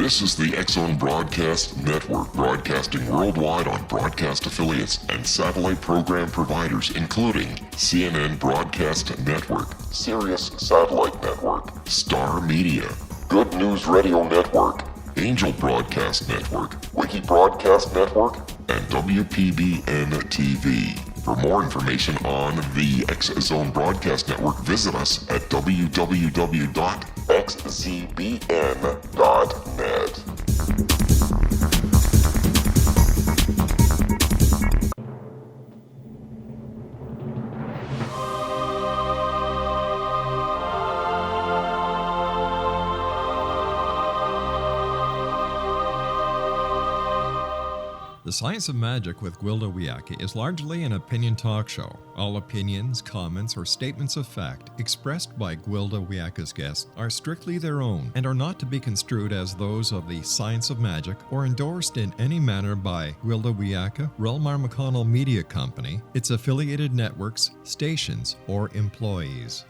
This is the X-Zone Broadcast Network, broadcasting worldwide on broadcast affiliates and satellite program providers, including CNN Broadcast Network, Sirius Satellite Network, Star Media, Good News Radio Network, Angel Broadcast Network, Wiki Broadcast Network, and WPBN TV. For more information on the X-Zone Broadcast Network, visit us at www.xzbn.net. The Science of Magic with Gwilda Wiyaka is largely an opinion talk show. All opinions, comments, or statements of fact expressed by Gwilda Wiyaka's guests are strictly their own and are not to be construed as those of the Science of Magic or endorsed in any manner by Gwilda Wiyaka, Relmar McConnell Media Company, its affiliated networks, stations, or employees.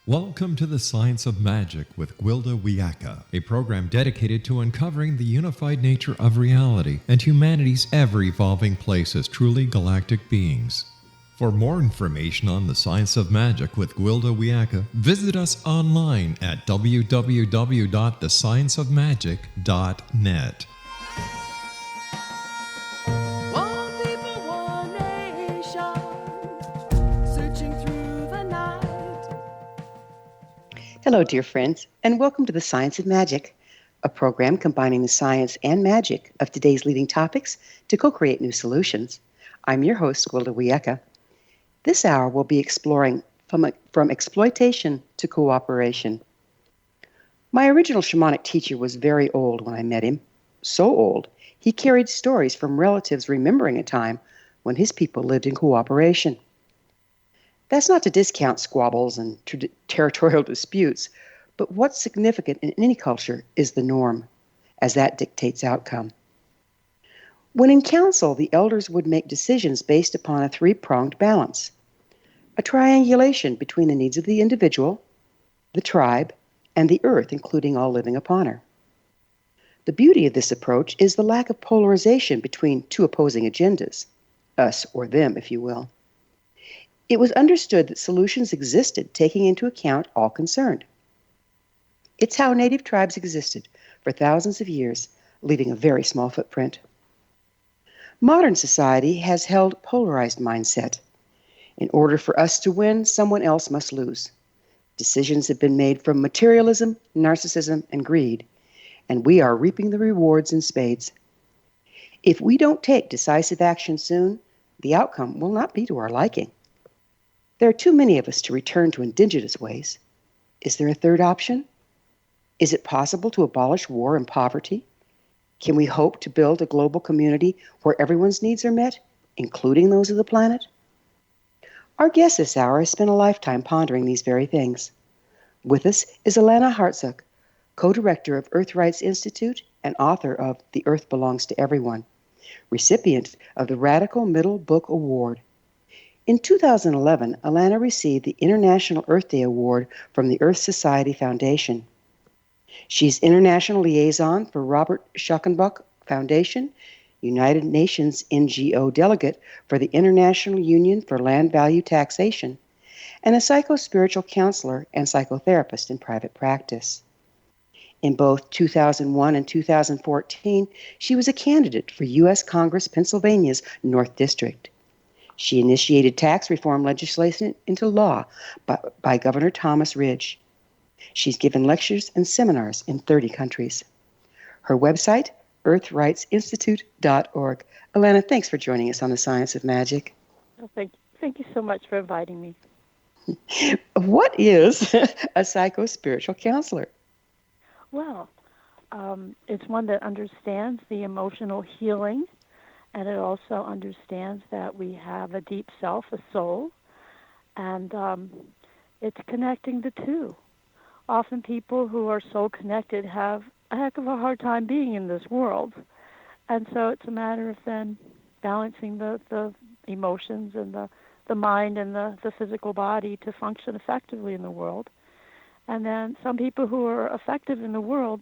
Welcome to the Science of Magic with Gwilda Wiyaka, a program dedicated to uncovering the unified nature of reality and humanity's ever-evolving place as truly galactic beings. For more information on the Science of Magic with Gwilda Wiyaka, visit us online at www.thescienceofmagic.net. Hello, dear friends, and welcome to the Science of Magic, a program combining the science and magic of today's leading topics to co-create new solutions. I'm your host, Gwilda Wiyaka. This hour we'll be exploring from exploitation to cooperation. My original shamanic teacher was very old when I met him. So old, he carried stories from relatives remembering a time when his people lived in cooperation. That's not to discount squabbles and territorial disputes, but what's significant in any culture is the norm, as that dictates outcome. When in council, the elders would make decisions based upon a three-pronged balance, a triangulation between the needs of the individual, the tribe, and the earth, including all living upon her. The beauty of this approach is the lack of polarization between two opposing agendas, us or them, if you will. It was understood that solutions existed taking into account all concerned. It's how native tribes existed for thousands of years, leaving a very small footprint. Modern society has held polarized mindset. In order for us to win, someone else must lose. Decisions have been made from materialism, narcissism, and greed, and we are reaping the rewards in spades. If we don't take decisive action soon, the outcome will not be to our liking. There are too many of us to return to indigenous ways. Is there a third option? Is it possible to abolish war and poverty? Can we hope to build a global community where everyone's needs are met, including those of the planet? Our guest this hour has spent a lifetime pondering these very things. With us is Alanna Hartzok, co-director of Earth Rights Institute and author of The Earth Belongs to Everyone, recipient of the Radical Middle Book Award. In 2011, Alanna received the International Earth Day Award from the Earth Society Foundation. She's International Liaison for Robert Schalkenbach Foundation, United Nations NGO Delegate for the International Union for Land Value Taxation, and a psycho-spiritual counselor and psychotherapist in private practice. In both 2001 and 2014, she was a candidate for U.S. Congress Pennsylvania's North District. She initiated tax reform legislation into law by Governor Thomas Ridge. She's given lectures and seminars in 30 countries. Her website, earthrightsinstitute.org. Alanna, thanks for joining us on the Science of Magic. Oh, thank you so much for inviting me. What is a psycho-spiritual counselor? Well, it's one that understands the emotional healing, and it also understands that we have a deep self, a soul, and it's connecting the two. Often people who are soul connected have a heck of a hard time being in this world, and so it's a matter of then balancing the emotions and the mind and the physical body to function effectively in the world. And then some people who are effective in the world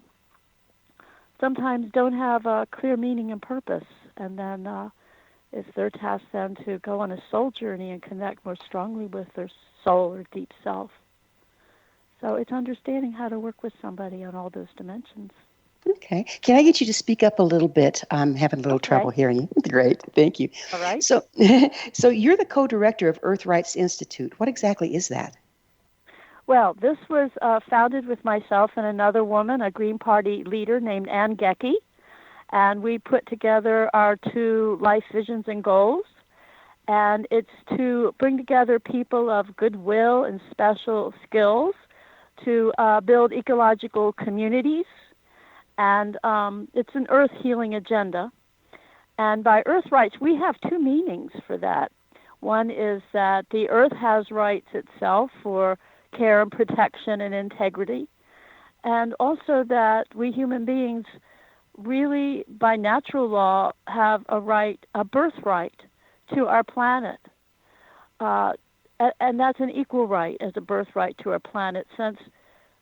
sometimes don't have a clear meaning and purpose. And then it's their task then to go on a soul journey and connect more strongly with their soul or deep self. So it's understanding how to work with somebody on all those dimensions. Okay. Can I get you to speak up a little bit? I'm having a little trouble hearing you. Great. Thank you. All right. So you're the co-director of Earth Rights Institute. What exactly is that? Well, this was founded with myself and another woman, a Green Party leader named Ann Gecky, and we put together our 2 life visions and goals, and it's to bring together people of goodwill and special skills to build ecological communities, and it's an earth healing agenda. And by earth rights, we have 2 meanings for that. One is that the earth has rights itself for care and protection and integrity, and also that we human beings really, by natural law, have a birthright to our planet. And that's an equal right as a birthright to our planet, since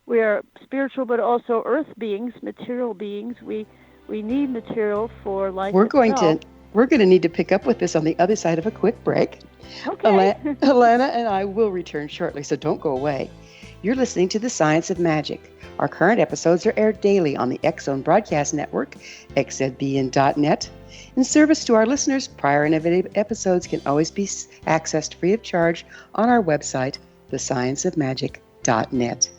we are spiritual but also earth beings, material beings. We need material for life itself. We're going to need to pick up with this on the other side of a quick break. Okay. Alanna and I will return shortly, so don't go away. You're listening to The Science of Magic. Our current episodes are aired daily on the X-Zone Broadcast Network, xzbn.net. In service to our listeners, prior innovative episodes can always be accessed free of charge on our website, thescienceofmagic.net.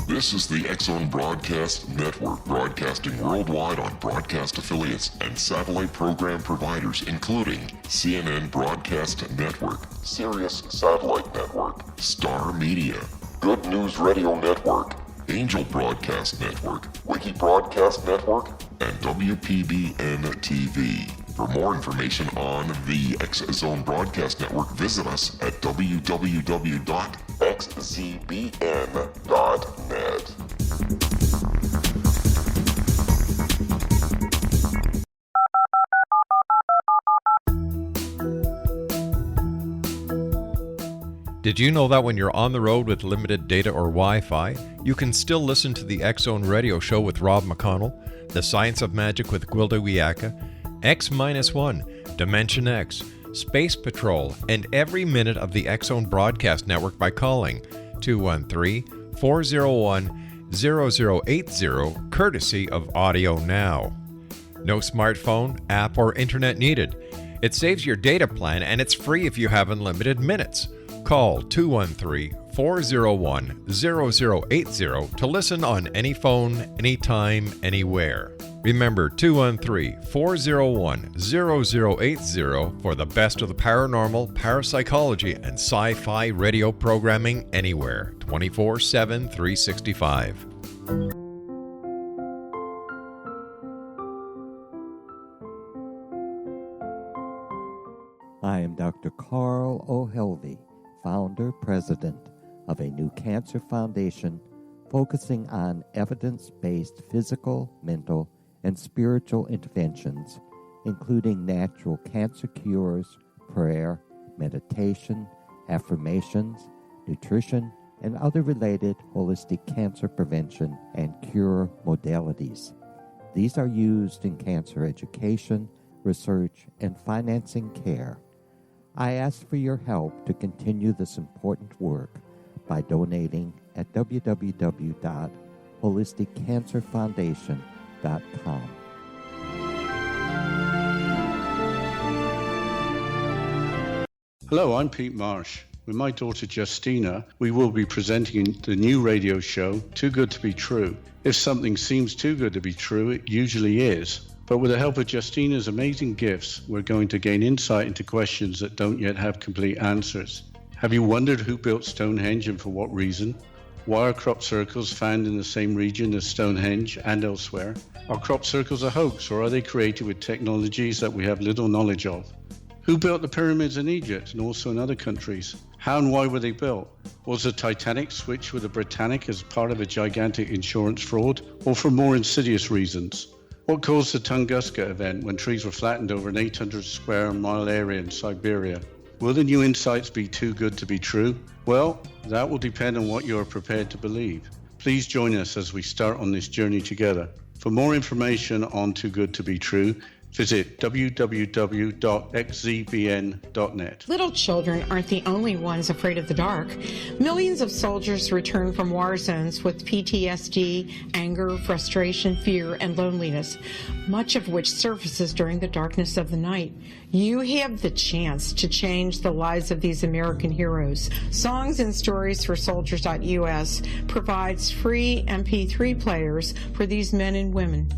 This is the X-Zone Broadcast Network, broadcasting worldwide on broadcast affiliates and satellite program providers, including CNN Broadcast Network, Sirius Satellite Network, Star Media, Good News Radio Network, Angel Broadcast Network, Wiki Broadcast Network, and WPBN TV. For more information on the X-Zone Broadcast Network, visit us at www.xzbn.net. Did you know that when you're on the road with limited data or Wi-Fi, you can still listen to the X-Zone Radio Show with Rob McConnell, The Science of Magic with Gwilda Wiyaka, X-1, Dimension X, Space Patrol, and every minute of the X-Zone Broadcast Network by calling 213-401-0080, courtesy of Audio Now. No smartphone, app, or internet needed. It saves your data plan and it's free if you have unlimited minutes. Call 213-401-0080 to listen on any phone, anytime, anywhere. Remember 213-401-0080 for the best of the paranormal, parapsychology, and sci-fi radio programming anywhere, 24/7, 365. I am Dr. Carl O'Helvey, founder, president of a new cancer foundation focusing on evidence-based physical, mental, and spiritual interventions, including natural cancer cures, prayer, meditation, affirmations, nutrition, and other related holistic cancer prevention and cure modalities. These are used in cancer education, research, and financing care. I ask for your help to continue this important work by donating at www.holisticcancerfoundation.com. Hello, I'm Pete Marsh. With my daughter Justina, we will be presenting the new radio show, Too Good to Be True. If something seems too good to be true, it usually is. But with the help of Justina's amazing gifts, we're going to gain insight into questions that don't yet have complete answers. Have you wondered who built Stonehenge and for what reason? Why are crop circles found in the same region as Stonehenge and elsewhere? Are crop circles a hoax, or are they created with technologies that we have little knowledge of? Who built the pyramids in Egypt and also in other countries? How and why were they built? Was the Titanic switched with the Britannic as part of a gigantic insurance fraud, or for more insidious reasons? What caused the Tunguska event when trees were flattened over an 800 square mile area in Siberia? Will the new insights be too good to be true? Well, that will depend on what you are prepared to believe. Please join us as we start on this journey together. For more information on Too Good to Be True, visit www.xzbn.net. Little children aren't the only ones afraid of the dark. Millions of soldiers return from war zones with PTSD, anger, frustration, fear, and loneliness, much of which surfaces during the darkness of the night. You have the chance to change the lives of these American heroes. Songs and Stories for Soldiers.us provides free MP3 players for these men and women.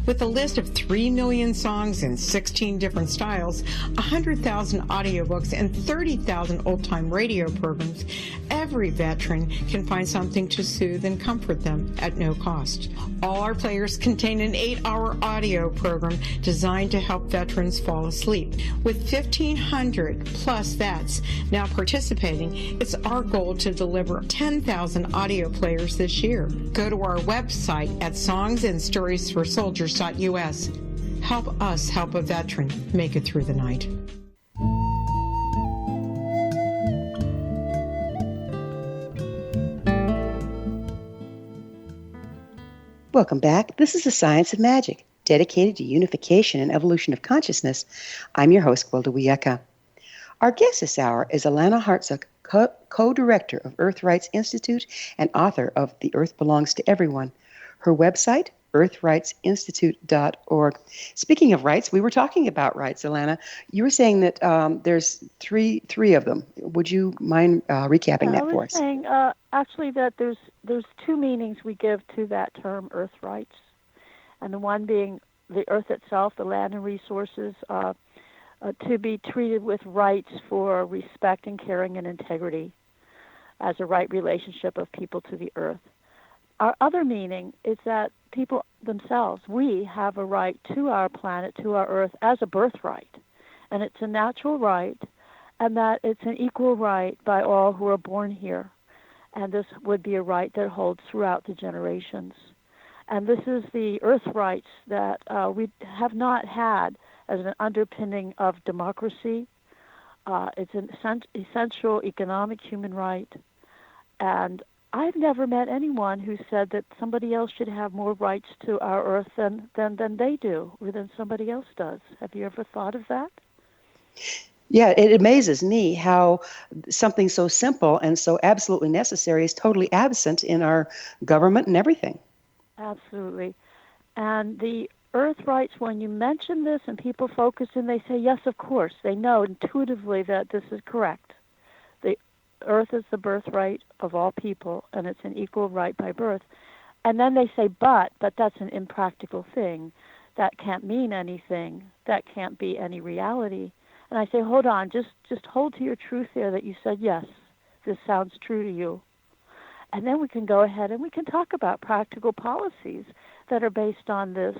With a list of 3 million songs in 16 different styles, 100,000 audiobooks, and 30,000 old-time radio programs, every veteran can find something to soothe and comfort them at no cost. All our players contain an 8-hour audio program designed to help veterans fall asleep. With 1,500 plus vets now participating, it's our goal to deliver 10,000 audio players this year. Go to our website at songsandstoriesforsoldiers.us. Help us help a veteran make it through the night. Welcome back. This is The Science of Magic, dedicated to unification and evolution of consciousness. I'm your host, Gwilda Wiyaka. Our guest this hour is Alanna Hartzok, co-director of Earth Rights Institute and author of The Earth Belongs to Everyone. Her website, earthrightsinstitute.org. Speaking of rights, we were talking about rights, Alanna. You were saying that there's three of them. Would you mind recapping that for us? I was saying, actually, that there's two meanings we give to that term, earth rights. And the one being the earth itself, the land and resources, to be treated with rights for respect and caring and integrity as a right relationship of people to the earth. Our other meaning is that people themselves, we have a right to our planet, to our earth, as a birthright. And it's a natural right, and that it's an equal right by all who are born here. And this would be a right that holds throughout the generations. And this is the earth rights that we have not had as an underpinning of democracy. It's an essential economic human right. And I've never met anyone who said that somebody else should have more rights to our earth than they do, or than somebody else does. Have you ever thought of that? Yeah, it amazes me how something so simple and so absolutely necessary is totally absent in our government and everything. Absolutely. And the earth rights, when you mention this and people focus and they say, yes, of course, they know intuitively that this is correct. The earth is the birthright of all people, and it's an equal right by birth. And then they say, but that's an impractical thing. That can't mean anything. That can't be any reality. And I say, hold on, just hold to your truth there that you said, yes, this sounds true to you. And then we can go ahead and we can talk about practical policies that are based on this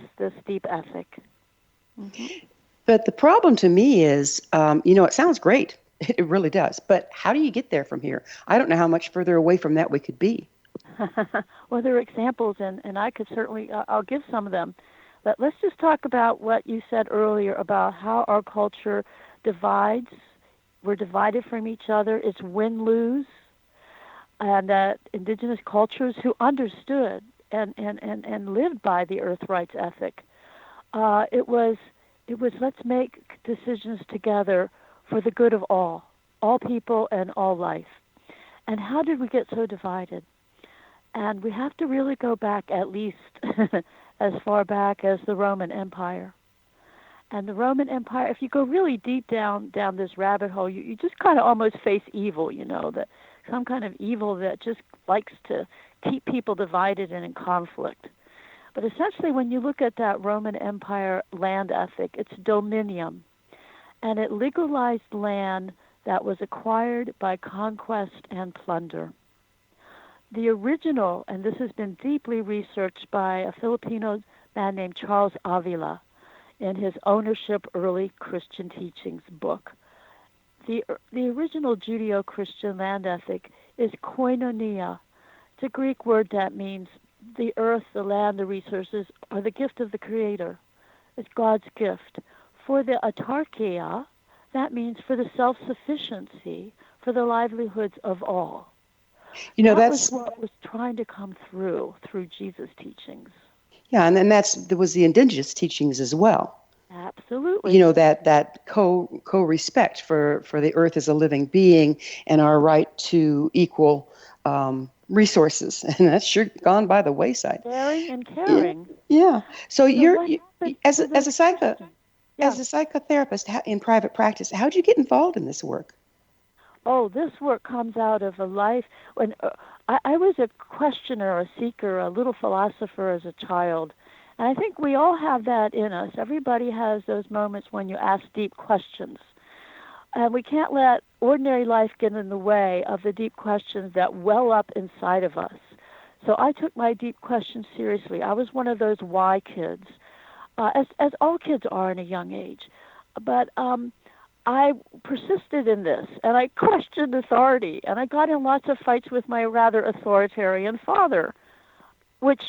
deep ethic. Mm-hmm. But the problem to me is, it sounds great. It really does. But how do you get there from here? I don't know how much further away from that we could be. Well, there are examples, and I could certainly, I'll give some of them. But let's just talk about what you said earlier about how our culture divides. We're divided from each other. It's win-lose. And that indigenous cultures who understood and lived by the earth rights ethic, it was let's make decisions together for the good of all people and all life. And how did we get so divided? And we have to really go back at least as far back as the Roman Empire. And the Roman Empire, if you go really deep down this rabbit hole, you just kind of almost face evil, that some kind of evil that just likes to keep people divided and in conflict. But essentially, when you look at that Roman Empire land ethic, it's dominium. And it legalized land that was acquired by conquest and plunder. the original, and this has been deeply researched by a Filipino man named Charles Avila in his Ownership Early Christian Teachings book. The original Judeo-Christian land ethic is koinonia. It's a Greek word that means the earth, the land, the resources are the gift of the Creator. It's God's gift. For the autarkia, that means for the self-sufficiency, for the livelihoods of all. That was what was trying to come through Jesus' teachings. Yeah, and then there was the indigenous teachings as well. Absolutely. That co-respect for the earth as a living being and our right to equal resources, and that's sure gone by the wayside. Sharing and caring. Yeah. So as a psychotherapist in private practice, how did you get involved in this work? Oh, this work comes out of a life when I was a questioner, a seeker, a little philosopher as a child. And I think we all have that in us. Everybody has those moments when you ask deep questions. And we can't let ordinary life get in the way of the deep questions that well up inside of us. So I took my deep questions seriously. I was one of those why kids, as all kids are in a young age. But I persisted in this, and I questioned authority, and I got in lots of fights with my rather authoritarian father, which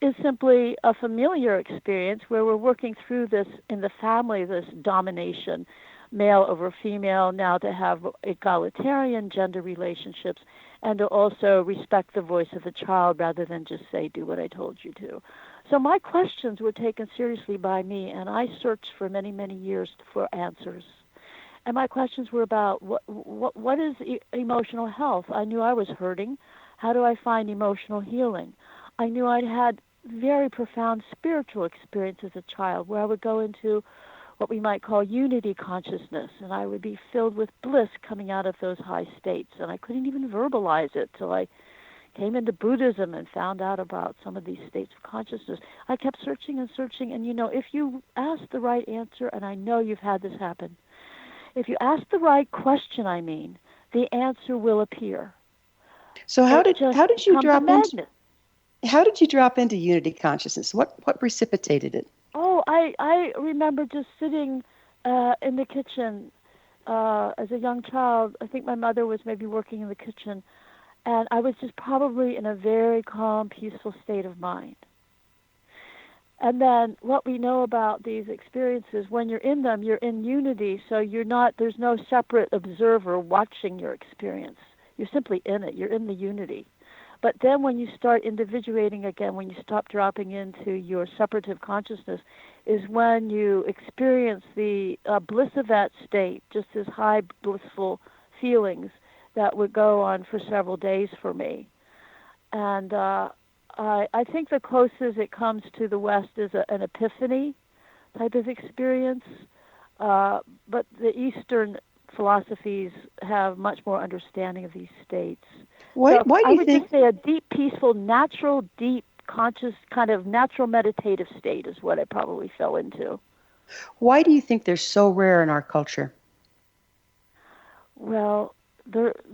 is simply a familiar experience where we're working through this in the family, this domination, male over female, now to have egalitarian gender relationships, and to also respect the voice of the child rather than just say, do what I told you to. So my questions were taken seriously by me, and I searched for many, many years for answers. And my questions were about what is emotional health? I knew I was hurting. How do I find emotional healing? I knew I'd had very profound spiritual experience as a child where I would go into what we might call unity consciousness, and I would be filled with bliss coming out of those high states. And I couldn't even verbalize it till I came into Buddhism and found out about some of these states of consciousness. I kept searching and searching, and if you ask the right answer, and I know you've had this happen, if you ask the right question, the answer will appear. So how did you drop into unity consciousness? What precipitated it? Oh, I remember just sitting in the kitchen as a young child. I think my mother was maybe working in the kitchen, and I was just probably in a very calm, peaceful state of mind. And then what we know about these experiences, when you're in them, you're in unity, so there's no separate observer watching your experience. You're simply in it. You're in the unity. But then when you start individuating again, when you stop dropping into your separative consciousness, is when you experience the bliss of that state, just as high blissful feelings that would go on for several days for me. And I think the closest it comes to the West is an epiphany type of experience, but the Eastern philosophies have much more understanding of these states. Why do you think? I would just say a deep, peaceful, natural, deep, conscious, kind of natural meditative state is what I probably fell into. Why do you think they're so rare in our culture? Well, they're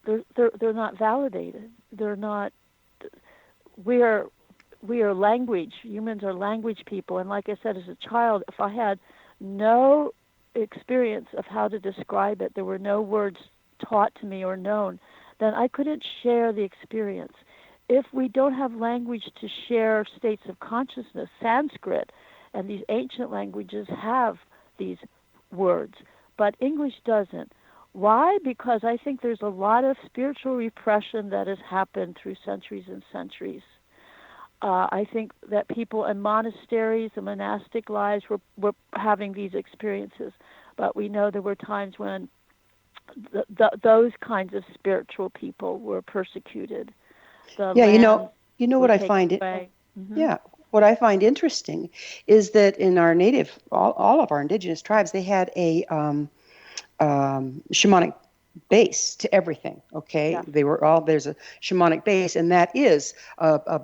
not validated. They're not. We are language. Humans are language people, and like I said, as a child, if I had no experience of how to describe it, there were no words taught to me or known, then I couldn't share the experience. If we don't have language to share states of consciousness, Sanskrit and these ancient languages have these words, but English doesn't. Why? Because I think there's a lot of spiritual repression that has happened through centuries and centuries. I think that people in monasteries and monastic lives were having these experiences, but we know there were times when those kinds of spiritual people were persecuted. What I find what I find interesting is that in our native, all of our indigenous tribes, they had a shamanic base to everything. Okay, yeah. There's a shamanic base, and that is a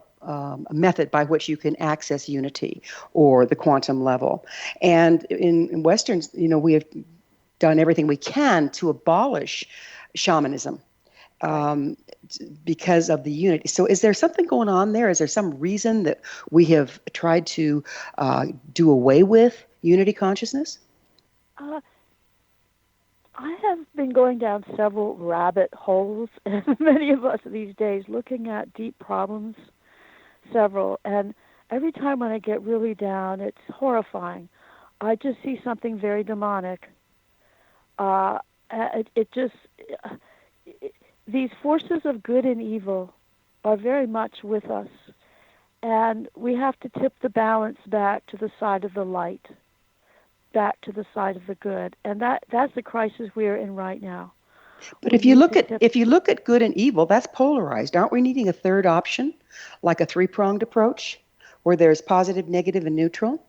method by which you can access unity or the quantum level. And in Westerns, we have done everything we can to abolish shamanism um, because of the unity. So is there something going on there? Is there some reason that we have tried to do away with unity consciousness? I have been going down several rabbit holes, and many of us these days, looking at deep problems, several. And every time when I get really down, it's horrifying. I just see something very demonic. These forces of good and evil are very much with us. And we have to tip the balance back to the side of the light, back to the side of the good, and that's the crisis we're in right now. But if you look at good and evil, that's polarized. Aren't we needing a third option, like a three-pronged approach, where there's positive, negative, and neutral?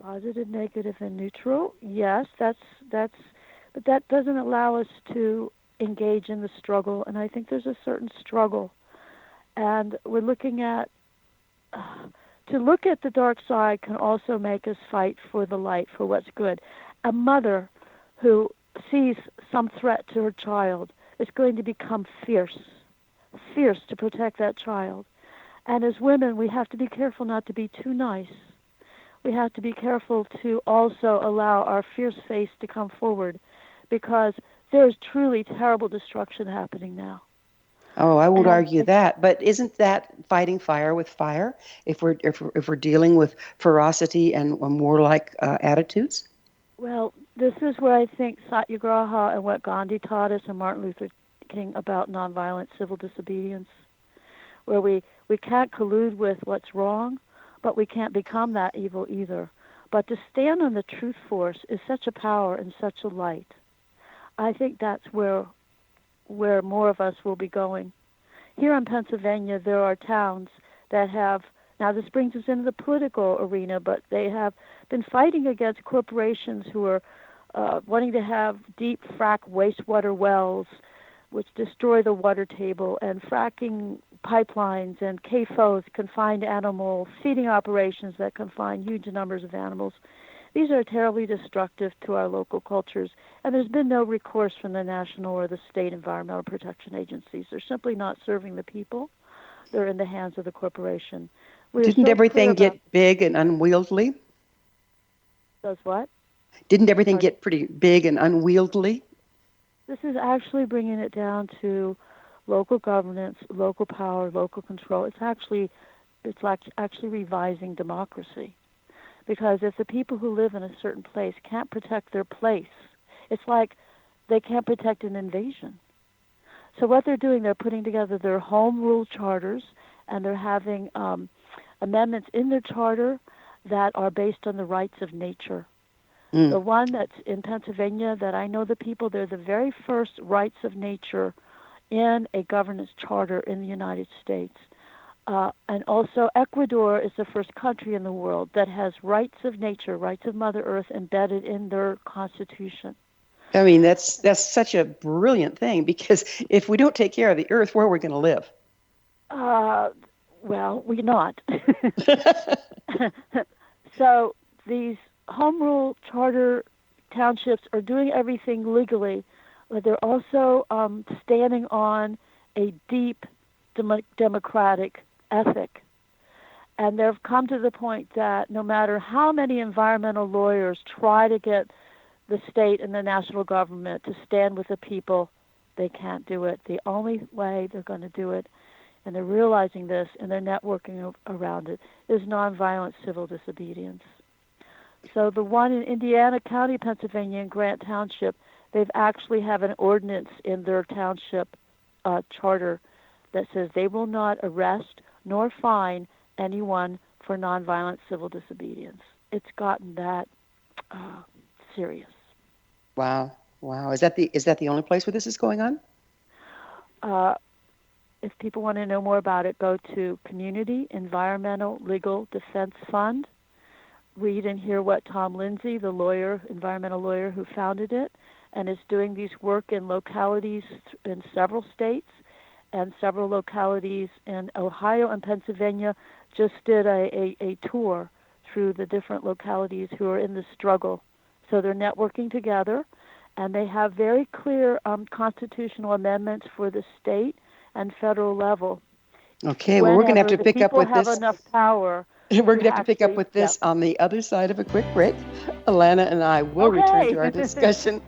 Positive, negative, and neutral. Yes, but that doesn't allow us to engage in the struggle, and I think there's a certain struggle, and we're looking at. To look at the dark side can also make us fight for the light, for what's good. A mother who sees some threat to her child is going to become fierce to protect that child. And as women, we have to be careful not to be too nice. We have to be careful to also allow our fierce face to come forward, because there's truly terrible destruction happening now. Oh, I won't argue that, but isn't that fighting fire with fire? If we're dealing with ferocity and warlike attitudes? Well, this is where I think Satyagraha and what Gandhi taught us and Martin Luther King about nonviolent civil disobedience, where we can't collude with what's wrong, but we can't become that evil either. But to stand on the truth force is such a power and such a light. I think that's where more of us will be going. Here in Pennsylvania, there are towns that have, now this brings us into the political arena, but they have been fighting against corporations who are wanting to have deep frack wastewater wells, which destroy the water table, and fracking pipelines and CAFOs, confined animal feeding operations that confine huge numbers of animals. These are terribly destructive to our local cultures, and there's been no recourse from the national or the state environmental protection agencies. They're simply not serving the people. They're in the hands of the corporation. Didn't everything get big and unwieldy? Does what? Didn't everything get pretty big and unwieldy? This is actually bringing it down to local governance, local power, local control. It's actually revising democracy. Because if the people who live in a certain place can't protect their place, it's like they can't protect an invasion. So what they're doing, they're putting together their home rule charters, and they're having amendments in their charter that are based on the rights of nature. The one that's in Pennsylvania that I know the people, they're the very first rights of nature in a governance charter in the United States. And also Ecuador is the first country in the world that has rights of nature, rights of Mother Earth embedded in their constitution. I mean, that's such a brilliant thing, because if we don't take care of the earth, where are we going to live? Well, we're not. So these home rule charter townships are doing everything legally, but they're also standing on a deep democratic ethic. And they've come to the point that no matter how many environmental lawyers try to get the state and the national government to stand with the people, they can't do it. The only way they're going to do it, and they're realizing this and they're networking around it, is nonviolent civil disobedience. So the one in Indiana County, Pennsylvania, in Grant Township, they've actually have an ordinance in their township charter that says they will not arrest nor fine anyone for nonviolent civil disobedience. It's gotten that serious. Wow. Is that the only place where this is going on? If people want to know more about it, go to Community Environmental Legal Defense Fund. Read and hear what Tom Lindsay, the lawyer, environmental lawyer who founded it, and is doing these work in localities in several states, and several localities in Ohio and Pennsylvania just did a tour through the different localities who are in the struggle. So they're networking together, And they have very clear constitutional amendments for the state and federal level. Okay, well, we're going to have to pick up with this. Have enough power. We're going to have to pick up with this on the other side of a quick break. Alanna and I will return to our discussion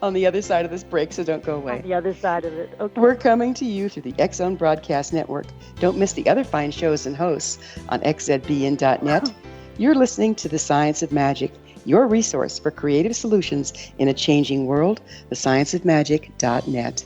on the other side of this break, so don't go away. On the other side of it, okay. We're coming to you through the X-Zone Broadcast Network. Don't miss the other fine shows and hosts on xzbn.net. You're listening to The Science of Magic, your resource for creative solutions in a changing world, thescienceofmagic.net.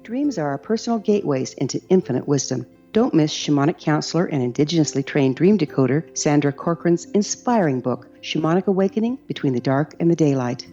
Dreams are our personal gateways into infinite wisdom. Don't miss shamanic counselor and indigenously trained dream decoder Sandra Corcoran's inspiring book, Shamanic Awakening Between the Dark and the Daylight.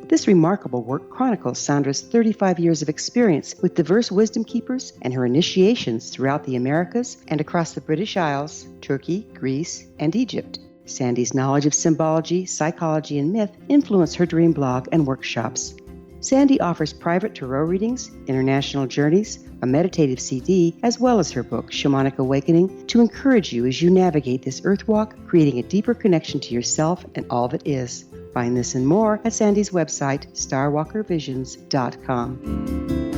This remarkable work chronicles Sandra's 35 years of experience with diverse wisdom keepers and her initiations throughout the Americas and across the British Isles, Turkey, Greece, and Egypt. Sandy's knowledge of symbology, psychology, and myth influence her dream blog and workshops. Sandy offers private tarot readings, international journeys, a meditative CD, as well as her book, Shamanic Awakening, to encourage you as you navigate this earth walk, creating a deeper connection to yourself and all that is. Find this and more at Sandy's website, starwalkervisions.com.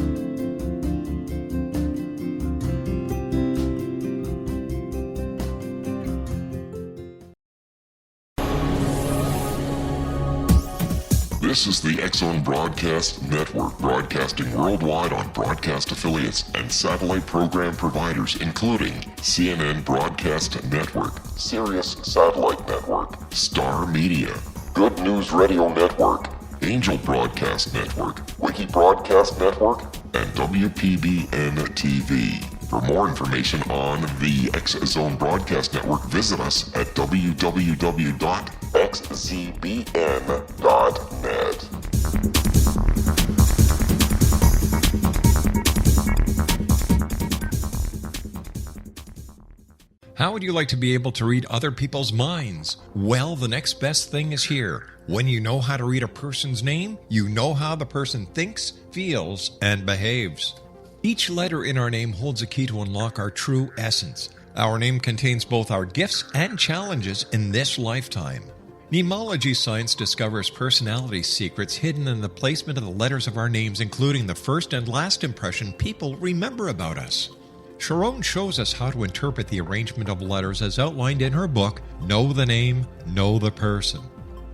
This is the X-Zone Broadcast Network, broadcasting worldwide on broadcast affiliates and satellite program providers, including CNN Broadcast Network, Sirius Satellite Network, Star Media, Good News Radio Network, Angel Broadcast Network, Wiki Broadcast Network, and WPBN TV. For more information on the X-Zone Broadcast Network, visit us at www.xzbn.net. How would you like to be able to read other people's minds? Well, the next best thing is here. When you know how to read a person's name, you know how the person thinks, feels, and behaves. Each letter in our name holds a key to unlock our true essence. Our name contains both our gifts and challenges in this lifetime. Mnemology science discovers personality secrets hidden in the placement of the letters of our names, including the first and last impression people remember about us. Sharon shows us how to interpret the arrangement of letters as outlined in her book, Know the Name, Know the Person.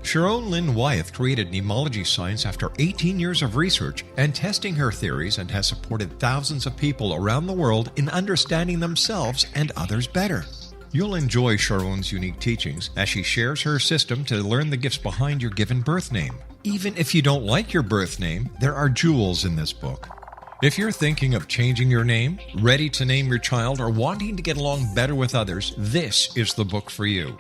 Sharon Lynn Wyeth created mnemology science after 18 years of research and testing her theories, and has supported thousands of people around the world in understanding themselves and others better. You'll enjoy Sharon's unique teachings as she shares her system to learn the gifts behind your given birth name. Even if you don't like your birth name, there are jewels in this book. If you're thinking of changing your name, ready to name your child, or wanting to get along better with others, this is the book for you.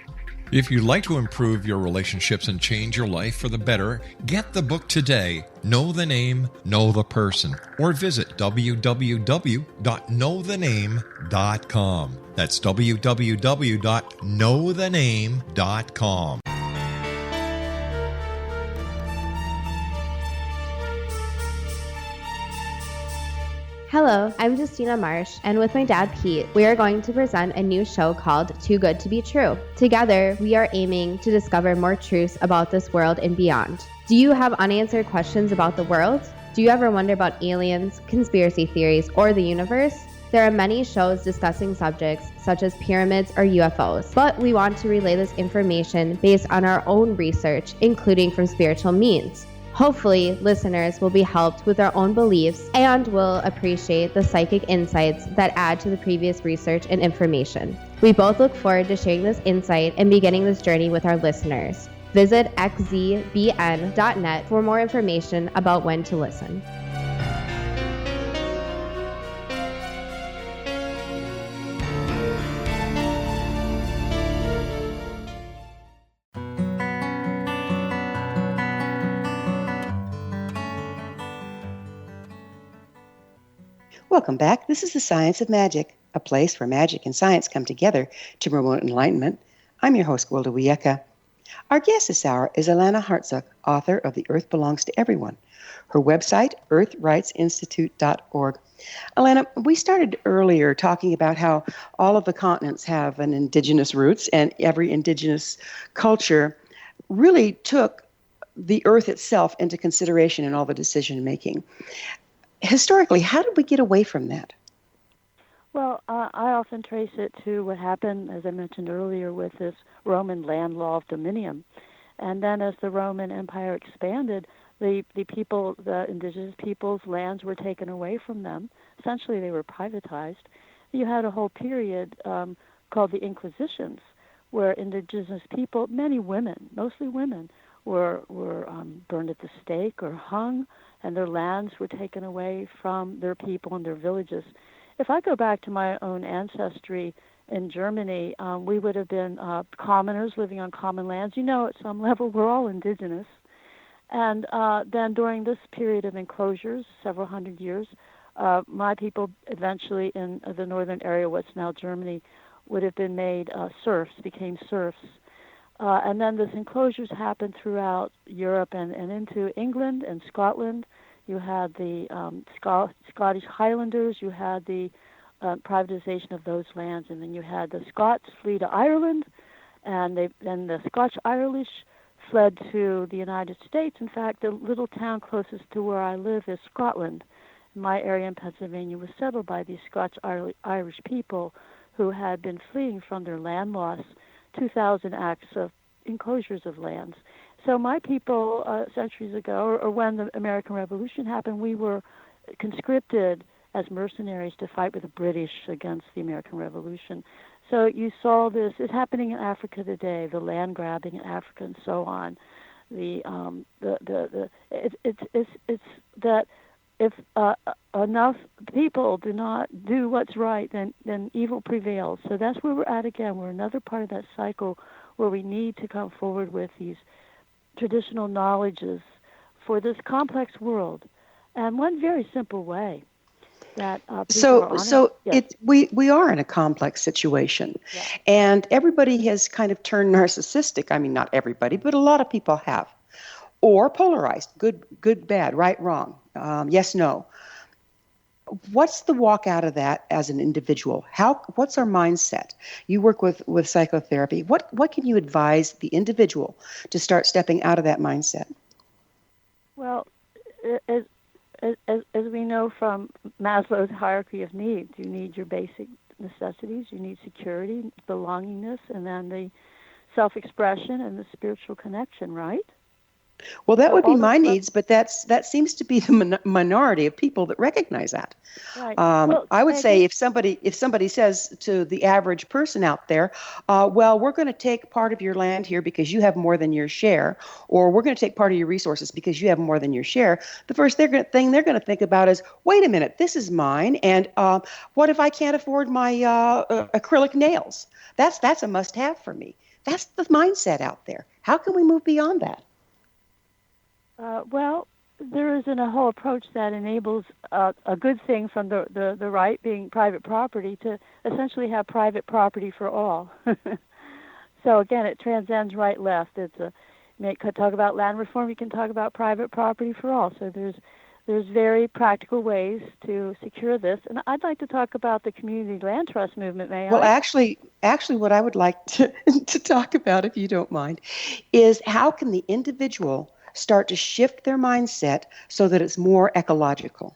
If you'd like to improve your relationships and change your life for the better, get the book today, Know the Name, Know the Person, or visit www.knowthename.com. That's www.knowthename.com. Hello, I'm Justina Marsh, and with my dad Pete, we are going to present a new show called Too Good to Be True. Together, we are aiming to discover more truths about this world and beyond. Do you have unanswered questions about the world? Do you ever wonder about aliens, conspiracy theories, or the universe? There are many shows discussing subjects such as pyramids or UFOs, but we want to relay this information based on our own research, including from spiritual means. Hopefully, listeners will be helped with their own beliefs and will appreciate the psychic insights that add to the previous research and information. We both look forward to sharing this insight and beginning this journey with our listeners. Visit xzbn.net for more information about when to listen. Welcome back. This is The Science of Magic, a place where magic and science come together to promote enlightenment. I'm your host, Gwilda Wiyaka. Our guest this hour is Alanna Hartzok, author of The Earth Belongs to Everyone. Her website, earthrightsinstitute.org. Alanna, we started earlier talking about how all of the continents have an indigenous roots, and every indigenous culture really took the earth itself into consideration in all the decision making. Historically, how did we get away from that? Well, I often trace it to what happened, as I mentioned earlier, with this Roman land law of dominium. And then as the Roman Empire expanded, the indigenous people's lands were taken away from them. Essentially, they were privatized. You had a whole period called the Inquisitions, where indigenous people, many women, mostly women, were burned at the stake or hung, and their lands were taken away from their people and their villages. If I go back to my own ancestry in Germany, we would have been commoners living on common lands. At some level, we're all indigenous. And then during this period of enclosures, several hundred years, my people eventually in the northern area, what's now Germany, would have been made serfs, became serfs. And then these enclosures happened throughout Europe and into England and Scotland. You had the Scottish Highlanders, you had the privatization of those lands, and then you had the Scots flee to Ireland, and then the Scotch-Irish fled to the United States. In fact, the little town closest to where I live is Scotland. My area in Pennsylvania was settled by these Scotch-Irish people who had been fleeing from their land loss, 2,000 acres of enclosures of lands. So my people, centuries ago, or when the American Revolution happened, we were conscripted as mercenaries to fight with the British against the American Revolution. So you saw this is happening in Africa today, the land grabbing in Africa and so on. It's that if enough people do not do what's right, then evil prevails. So that's where we're at again. We're another part of that cycle where we need to come forward with these traditional knowledges for this complex world, and one very simple way that we are in a complex situation, yeah. And everybody has kind of turned narcissistic. I mean, not everybody, but a lot of people have, or polarized: good, bad, right, wrong, yes, no. What's the walk out of that as an individual? What's our mindset? You work with psychotherapy. What can you advise the individual to start stepping out of that mindset? Well, as we know from Maslow's hierarchy of needs, you need your basic necessities, you need security, belongingness, and then the self-expression and the spiritual connection, right? Well, that would be my needs, but that seems to be the minority of people that recognize that. Right. I would say if somebody says to the average person out there, well, we're going to take part of your land here because you have more than your share, or we're going to take part of your resources because you have more than your share, the first thing they're going to think about is, wait a minute, this is mine, and what if I can't afford my acrylic nails? That's a must-have for me. That's the mindset out there. How can we move beyond that? Well, there isn't a whole approach that enables a good thing from the right, being private property, to essentially have private property for all. So again, it transcends right-left. You could talk about land reform. You can talk about private property for all. So there's very practical ways to secure this. And I'd like to talk about the community land trust movement, may I? Well, actually, what I would like to talk about, if you don't mind, is how can the individual start to shift their mindset so that it's more ecological?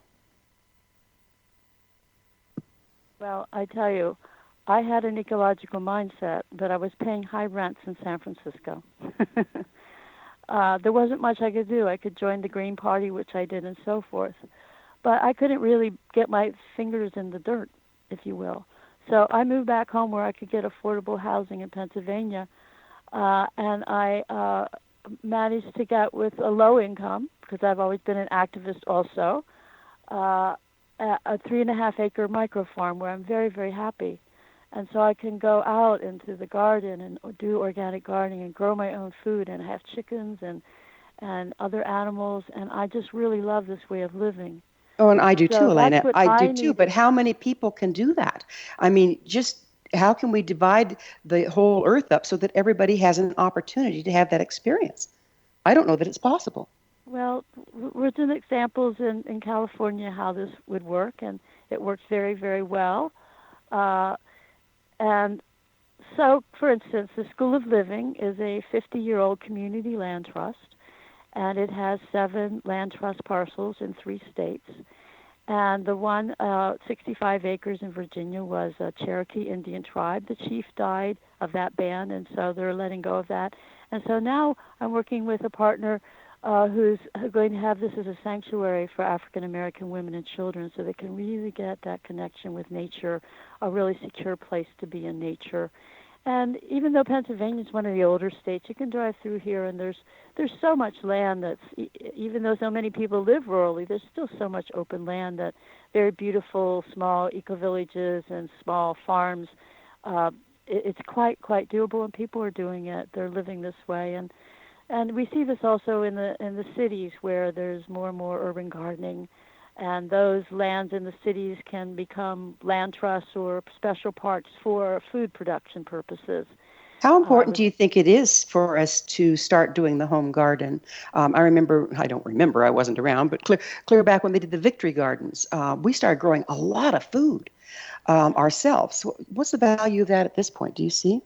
Well, I tell you, I had an ecological mindset, but I was paying high rents in San Francisco. There wasn't much I could do. I could join the Green Party, which I did, and so forth. But I couldn't really get my fingers in the dirt, if you will. So I moved back home where I could get affordable housing in Pennsylvania, and I managed to get, with a low income, because I've always been an activist also, a 3.5-acre micro farm where I'm very, very happy. And so I can go out into the garden and do organic gardening and grow my own food, and have chickens and other animals, and I just really love this way of living. Oh, and I do too, Alanna. I do too, needed. but how many people can do that? I mean, just how can we divide the whole earth up so that everybody has an opportunity to have that experience? I don't know that it's possible. Well, we're doing examples in California how this would work, and it works very, very well. And so, for instance, the School of Living is a 50-year-old community land trust, and it has 7 land trust parcels in 3 states. And the one, 65 acres in Virginia, was a Cherokee Indian tribe. The chief died of that ban, and so they're letting go of that. And so now I'm working with a partner who's going to have this as a sanctuary for African American women and children, so they can really get that connection with nature, a really secure place to be in nature. And even though Pennsylvania is one of the older states, you can drive through here, and there's so much land that's, even though so many people live rurally, there's still so much open land that very beautiful small eco-villages and small farms. It's quite doable, and people are doing it. They're living this way, and we see this also in the cities where there's more and more urban gardening. And those lands in the cities can become land trusts or special parks for food production purposes. How important do you think it is for us to start doing the home garden? I don't remember, I wasn't around, but clear back when they did the Victory Gardens, we started growing a lot of food ourselves. What's the value of that at this point, do you see?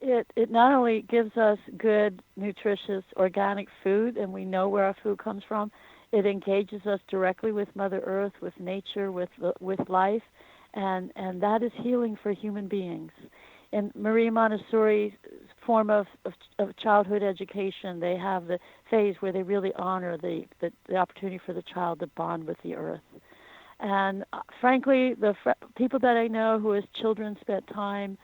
It not only gives us good, nutritious, organic food, and we know where our food comes from, it engages us directly with Mother Earth, with nature, with life, and that is healing for human beings. In Maria Montessori's form of childhood education, they have the phase where they really honor the opportunity for the child to bond with the earth. And frankly, the people that I know who as children spent time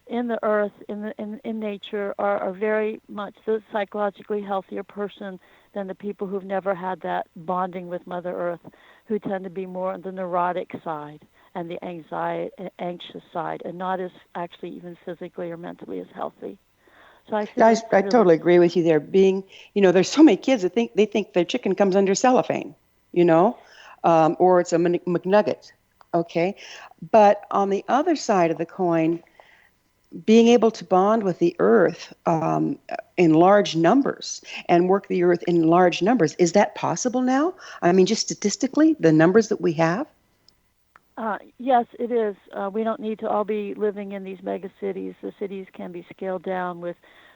in the earth, in nature, are very much the psychologically healthier person than the people who've never had that bonding with Mother Earth, who tend to be more on the neurotic side and the anxious side, and not as actually even physically or mentally as healthy. So I totally agree with you there. There's so many kids that think their chicken comes under cellophane, or it's a McNugget. Okay, but on the other side of the coin, being able to bond with the earth in large numbers and work the earth in large numbers, is that possible now? I mean, just statistically, the numbers that we have? Yes, it is. We don't need to all be living in these mega cities. The cities can be scaled down with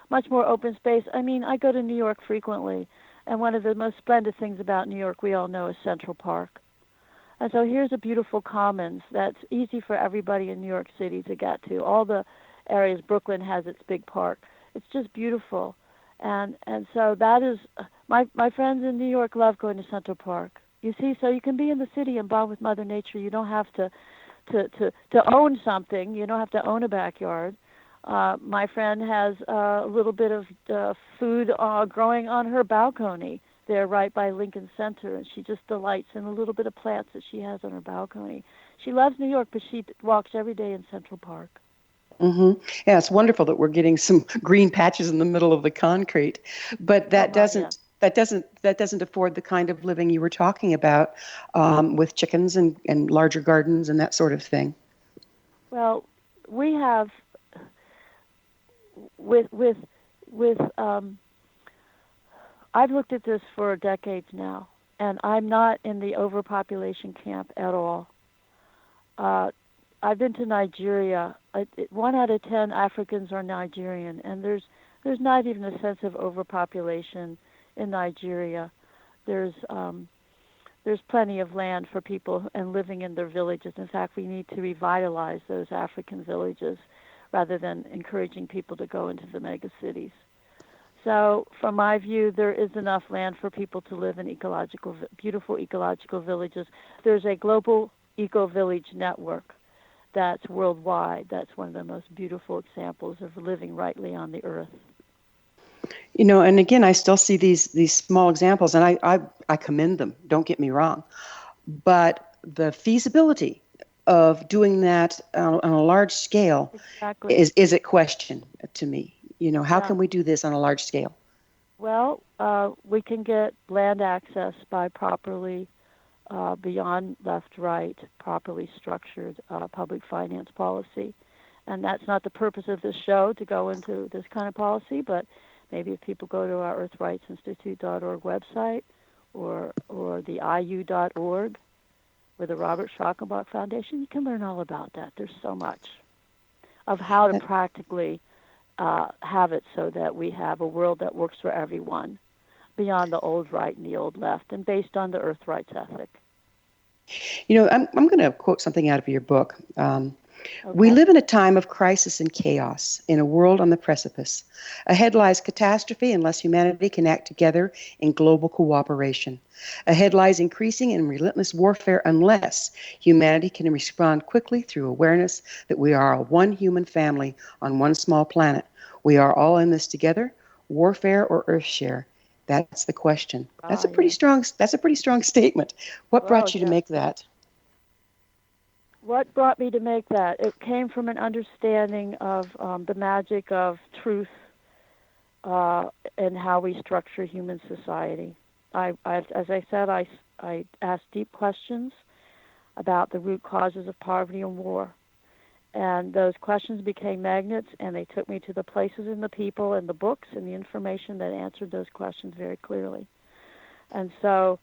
much more open space. I mean, I go to New York frequently, and one of the most splendid things about New York, we all know, is Central Park. And so here's a beautiful commons that's easy for everybody in New York City to get to. All the areas, Brooklyn has its big park. It's just beautiful. And so that is, my friends in New York love going to Central Park. You see, so you can be in the city and bond with Mother Nature. You don't have to own something. You don't have to own a backyard. My friend has a little bit of food growing on her balcony there right by Lincoln Center, and she just delights in a little bit of plants that she has on her balcony. She loves New York, but she walks every day in Central Park. Mm-hmm. Yeah, it's wonderful that we're getting some green patches in the middle of the concrete, but that doesn't afford the kind of living you were talking about with chickens and larger gardens and that sort of thing. Well, we have I've looked at this for decades now, and I'm not in the overpopulation camp at all. I've been to Nigeria. 1 out of 10 Africans are Nigerian, and there's not even a sense of overpopulation in Nigeria. There's plenty of land for people and living in their villages. In fact, we need to revitalize those African villages rather than encouraging people to go into the mega cities. So from my view, there is enough land for people to live in beautiful ecological villages. There's a global eco-village network that's worldwide. That's one of the most beautiful examples of living rightly on the earth. And again, I still see these small examples, and I commend them, don't get me wrong. But the feasibility of doing that on a large scale is a question to me. How can we do this on a large scale? Well, we can get land access by properly, beyond left-right, properly structured public finance policy. And that's not the purpose of this show, to go into this kind of policy, but maybe if people go to our earthrightsinstitute.org website or the IU.org or the Robert Schalkenbach Foundation, you can learn all about that. There's so much of how to practically have it so that we have a world that works for everyone, beyond the old right and the old left, and based on the earth rights ethic. You know, I'm going to quote something out of your book. Okay. We live in a time of crisis and chaos, in a world on the precipice. Ahead lies catastrophe unless humanity can act together in global cooperation. Ahead lies increasing and relentless warfare unless humanity can respond quickly through awareness that we are a one human family on one small planet. We are all in this together, warfare or earth share. That's the question. That's a pretty strong statement. What brought you to make that? What brought me to make that? It came from an understanding of the magic of truth and how we structure human society. As I said, I asked deep questions about the root causes of poverty and war. And those questions became magnets, and they took me to the places and the people and the books and the information that answered those questions very clearly. And so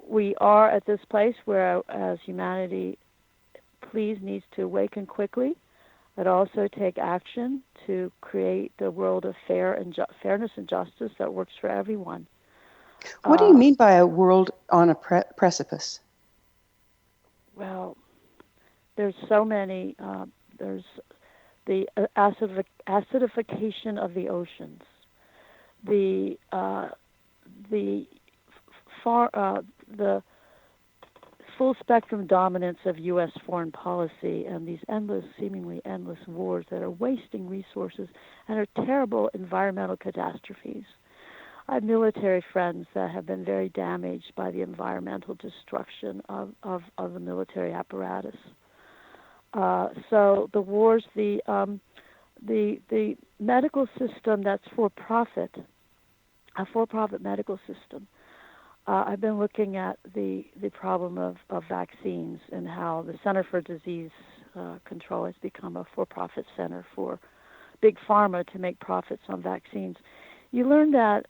we are at this place where, as humanity, please needs to awaken quickly, but also take action to create the world of fairness and justice that works for everyone. What do you mean by a world on a precipice? Well, there's so many. There's the acidification of the oceans, the full spectrum dominance of U.S. foreign policy, and these seemingly endless wars that are wasting resources and are terrible environmental catastrophes. I have military friends that have been very damaged by the environmental destruction of the military apparatus. So the wars, the medical system that's for-profit, a for-profit medical system. I've been looking at the problem of vaccines and how the Center for Disease Control has become a for-profit center for big pharma to make profits on vaccines. You learn that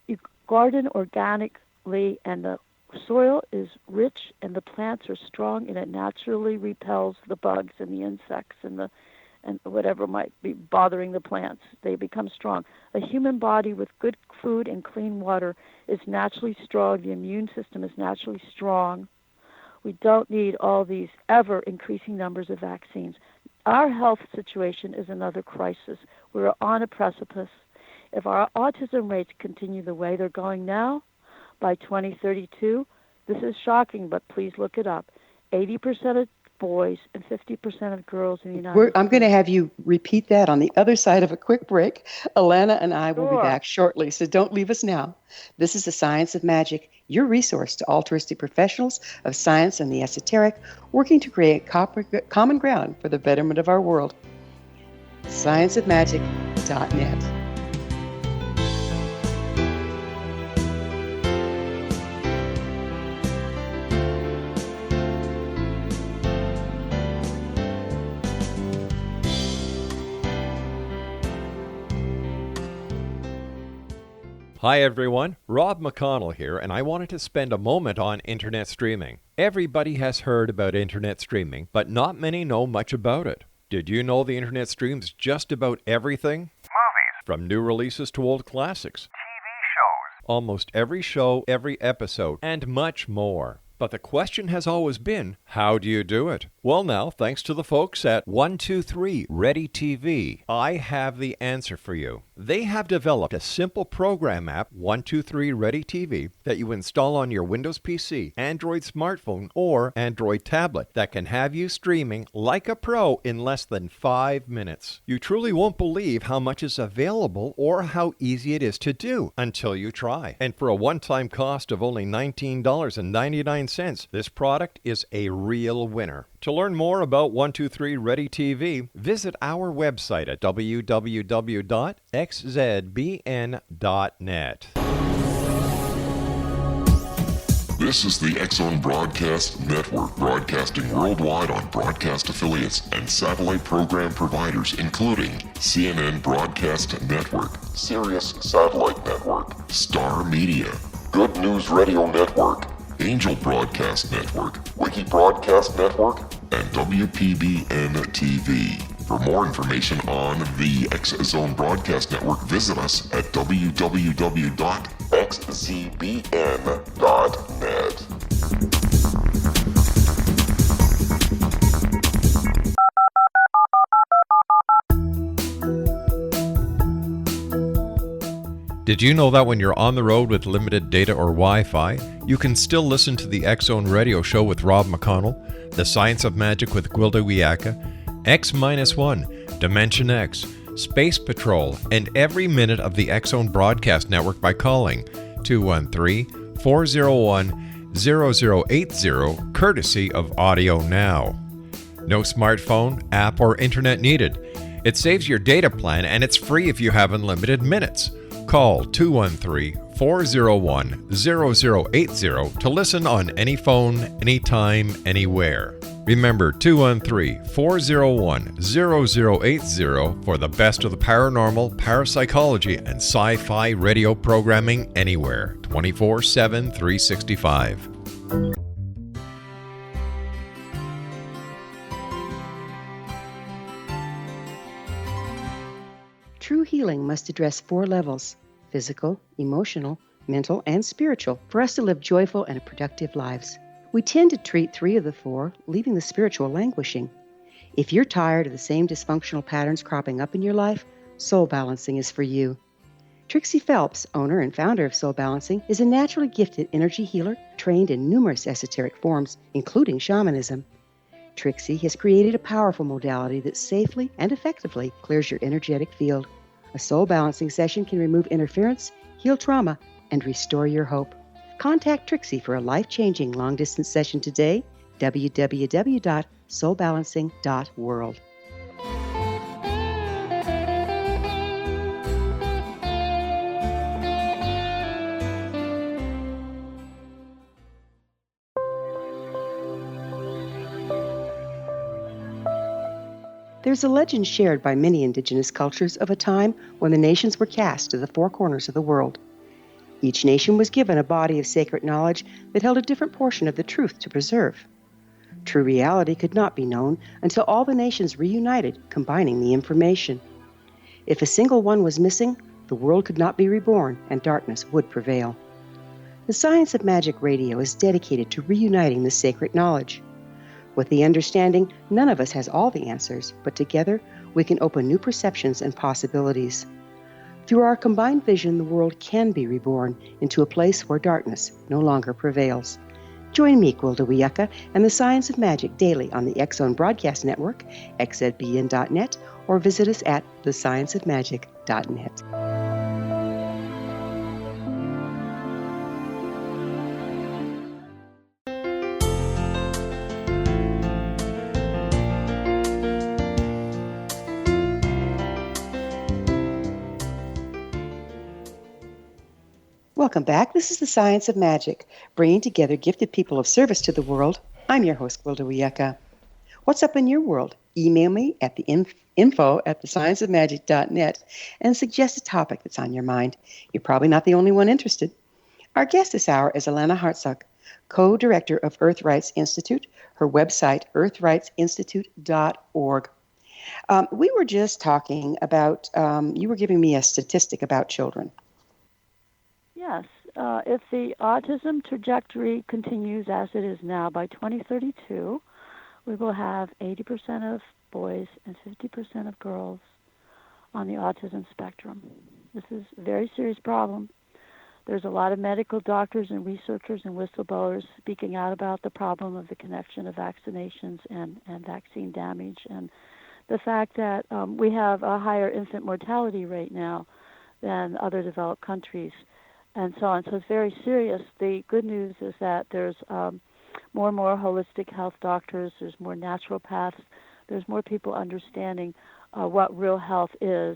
you garden organically and the soil is rich and the plants are strong and it naturally repels the bugs and the insects and whatever might be bothering the plants. They become strong. A human body with good food and clean water is naturally strong. The immune system is naturally strong. We don't need all these ever-increasing numbers of vaccines. Our health situation is another crisis. We're on a precipice. If our autism rates continue the way they're going now, by 2032, this is shocking, but please look it up. 80% of boys and 50% of girls in the United States. I'm going to have you repeat that on the other side of a quick break. Alanna and I will be back shortly, so don't leave us now. This is The Science of Magic, your resource to altruistic professionals of science and the esoteric, working to create common ground for the betterment of our world. scienceofmagic.net. Hi everyone, Rob McConnell here, and I wanted to spend a moment on internet streaming. Everybody has heard about internet streaming, but not many know much about it. Did you know the internet streams just about everything? Movies. From new releases to old classics. TV shows. Almost every show, every episode, and much more. But the question has always been, how do you do it? Well now, thanks to the folks at 123 Ready TV, I have the answer for you. They have developed a simple program app, 123 Ready TV, that you install on your Windows PC, Android smartphone, or Android tablet that can have you streaming like a pro in less than 5 minutes. You truly won't believe how much is available or how easy it is to do until you try. And for a one-time cost of only $19.99, this product is a real winner. To learn more about 123 Ready TV, visit our website at www.xzbn.net. This is the X-Zone Broadcast Network, broadcasting worldwide on broadcast affiliates and satellite program providers, including CNN Broadcast Network, Sirius Satellite Network, Star Media, Good News Radio Network, Angel Broadcast Network, Wiki Broadcast Network, and WPBN TV. For more information on the X-Zone Broadcast Network, visit us at www.xzbn.net. Did you know that when you're on the road with limited data or Wi-Fi, you can still listen to the X-Zone Radio Show with Rob McConnell, The Science of Magic with Gwilda Wiyaka, X-1, Dimension X, Space Patrol, and every minute of the X-Zone Broadcast Network by calling 213-401-0080, courtesy of Audio Now. No smartphone, app, or internet needed. It saves your data plan and it's free if you have unlimited minutes. Call 213-401-0080 to listen on any phone, anytime, anywhere. Remember 213-401-0080 for the best of the paranormal, parapsychology, and sci-fi radio programming anywhere, 24/7, 365. True healing must address 4 levels: physical, emotional, mental, and spiritual, for us to live joyful and productive lives. We tend to treat 3 of the 4, leaving the spiritual languishing. If you're tired of the same dysfunctional patterns cropping up in your life, Soul Balancing is for you. Trixie Phelps, owner and founder of Soul Balancing, is a naturally gifted energy healer trained in numerous esoteric forms, including shamanism. Trixie has created a powerful modality that safely and effectively clears your energetic field. A Soul Balancing session can remove interference, heal trauma, and restore your hope. Contact Trixie for a life-changing long-distance session today, www.soulbalancing.world. There's a legend shared by many indigenous cultures of a time when the nations were cast to the 4 corners of the world. Each nation was given a body of sacred knowledge that held a different portion of the truth to preserve. True reality could not be known until all the nations reunited, combining the information. If a single one was missing, the world could not be reborn and darkness would prevail. The Science of Magic Radio is dedicated to reuniting the sacred knowledge. With the understanding, none of us has all the answers, but together we can open new perceptions and possibilities. Through our combined vision, the world can be reborn into a place where darkness no longer prevails. Join me, Gwilda Wiyaka, and the Science of Magic daily on the X-Zone Broadcast Network, xzbn.net, or visit us at thescienceofmagic.net. Welcome back. This is the Science of Magic, bringing together gifted people of service to the world. I'm your host, Gwilda Wiyaka. What's up in your world? Email me at the info@thescienceofmagic.net and suggest a topic that's on your mind. You're probably not the only one interested. Our guest this hour is Alanna Hartzok, co-director of Earth Rights Institute, her website, earthrightsinstitute.org. We were just talking about, you were giving me a statistic about children. Yes, if the autism trajectory continues as it is now, by 2032, we will have 80% of boys and 50% of girls on the autism spectrum. This is a very serious problem. There's a lot of medical doctors and researchers and whistleblowers speaking out about the problem of the connection of vaccinations and vaccine damage, and the fact that we have a higher infant mortality rate now than other developed countries, and so on. So it's very serious. The good news is that there's more and more holistic health doctors, there's more naturopaths, there's more people understanding what real health is,